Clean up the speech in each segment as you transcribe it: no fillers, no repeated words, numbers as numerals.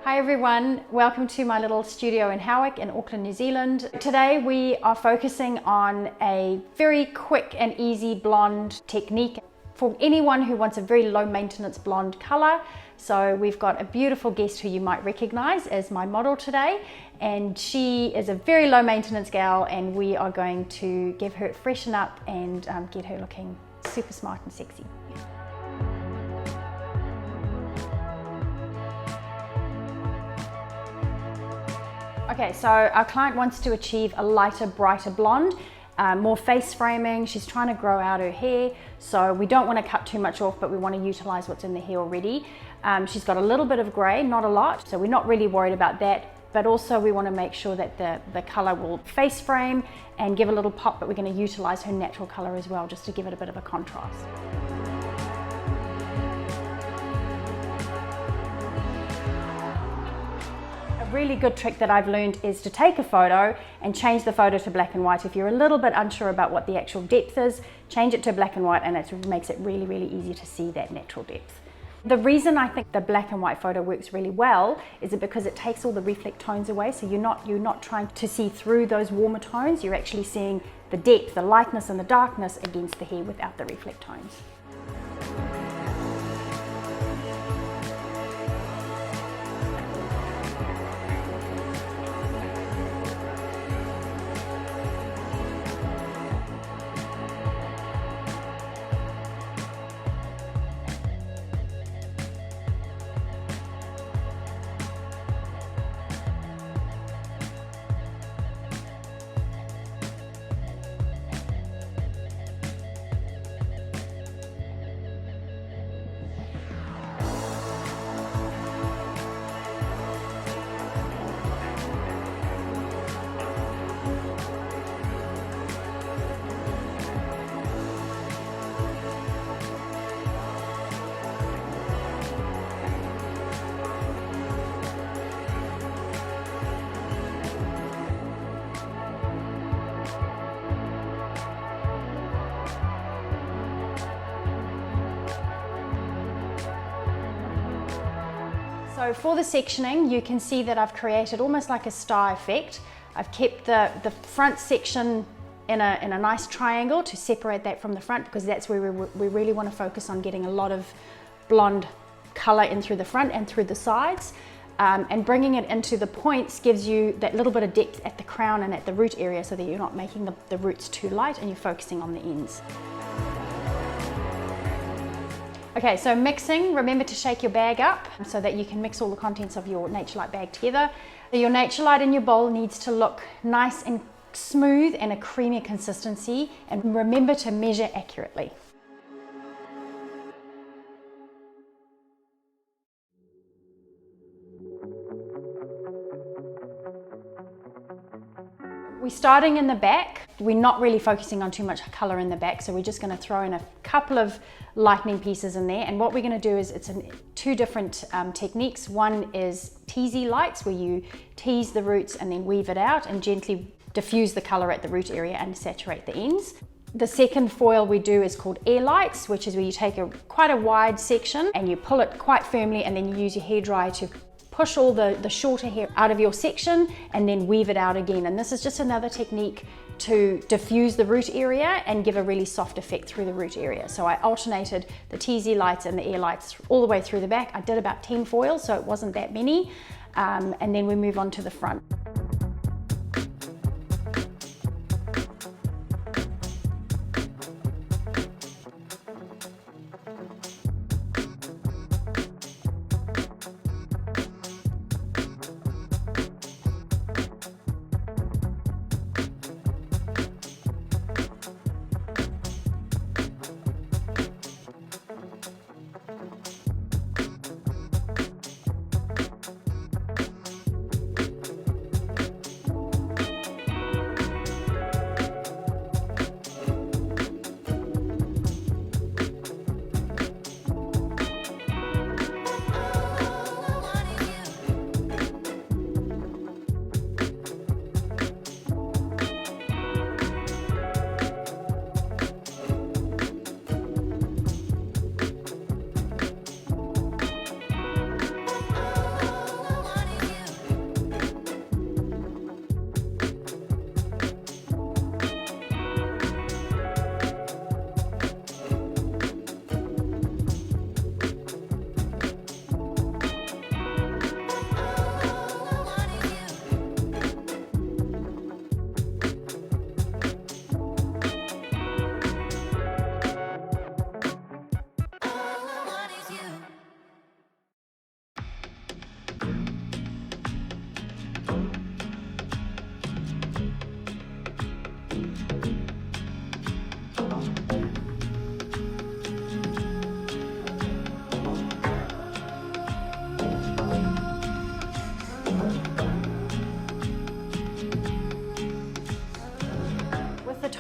Hi everyone, welcome to my little studio in Howick in Auckland, New Zealand. Today we are focusing on a very quick and easy blonde technique for anyone who wants a very low maintenance blonde color. So we've got a beautiful guest who you might recognize as my model today, and she is a very low maintenance gal, and we are going to give her freshen up and get her looking super smart and sexy. Okay, so our client wants to achieve a lighter, brighter blonde, more face framing. She's trying to grow out her hair, so we don't want to cut too much off, but we want to utilize what's in the hair already. She's got a little bit of gray, not a lot, so we're not really worried about that, but also we want to make sure that the color will face frame and give a little pop, but we're going to utilize her natural color as well, just to give it a bit of a contrast. A really good trick that I've learned is to take a photo and change the photo to black and white. If you're a little bit unsure about what the actual depth is, change it to black and white, and it makes it really, really easy to see that natural depth. The reason I think the black and white photo works really well is because it takes all the reflect tones away, so you're not trying to see through those warmer tones. You're actually seeing the depth, the lightness and the darkness against the hair without the reflect tones. So for the sectioning, you can see that I've created almost like a star effect. I've kept the front section in a nice triangle to separate that from the front, because that's where we really want to focus on getting a lot of blonde color in through the front and through the sides. And bringing it into the points gives you that little bit of depth at the crown and at the root area, so that you're not making the roots too light and you're focusing on the ends. Okay, so mixing, remember to shake your bag up so that you can mix all the contents of your Naturelight bag together. Your Naturelight in your bowl needs to look nice and smooth and a creamy consistency, and remember to measure accurately. We're starting in the back. We're not really focusing on too much color in the back, so we're just going to throw in a couple of lightning pieces in there. And what we're going to do is, it's two different techniques. One is teasy-lights, where you tease the roots and then weave it out and gently diffuse the color at the root area and saturate the ends. The second foil we do is called air lights, which is where you take quite a wide section and you pull it quite firmly, and then you use your hairdryer to push all the shorter hair out of your section and then weave it out again. And this is just another technique to diffuse the root area and give a really soft effect through the root area. So I alternated the teasy-lights and the air lights all the way through the back. I did about 10 foils, so it wasn't that many. And then we move on to the front.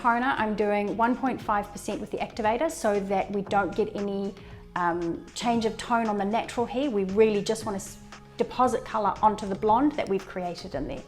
toner, I'm doing 1.5% with the activator so that we don't get any change of tone on the natural hair. We really just want to deposit colour onto the blonde that we've created in there.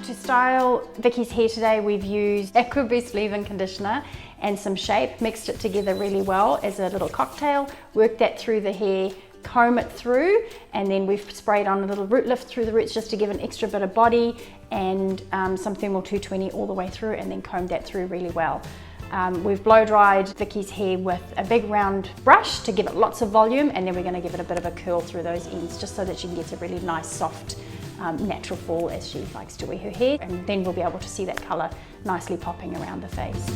To style Vicky's hair today, we've used Aqua Boost leave-in conditioner and some shape, mixed it together really well as a little cocktail, worked that through the hair, comb it through, and then we've sprayed on a little root lift through the roots just to give an extra bit of body, and some thermal 220 all the way through, and then combed that through really well. We've blow dried Vicky's hair with a big round brush to give it lots of volume, and then we're going to give it a bit of a curl through those ends just so that she can get a really nice soft natural fall as she likes to wear her hair, and then we'll be able to see that colour nicely popping around the face.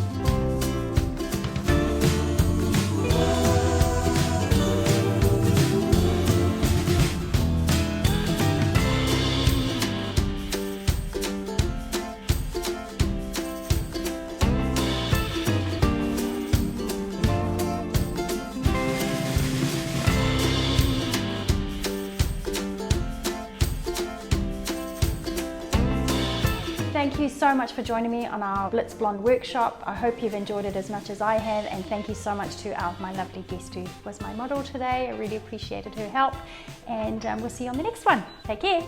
Thank you so much for joining me on our Blitz Blonde workshop. I hope you've enjoyed it as much as I have, and thank you so much to my lovely guest who was my model today. I really appreciated her help, and we'll see you on the next one. Take care.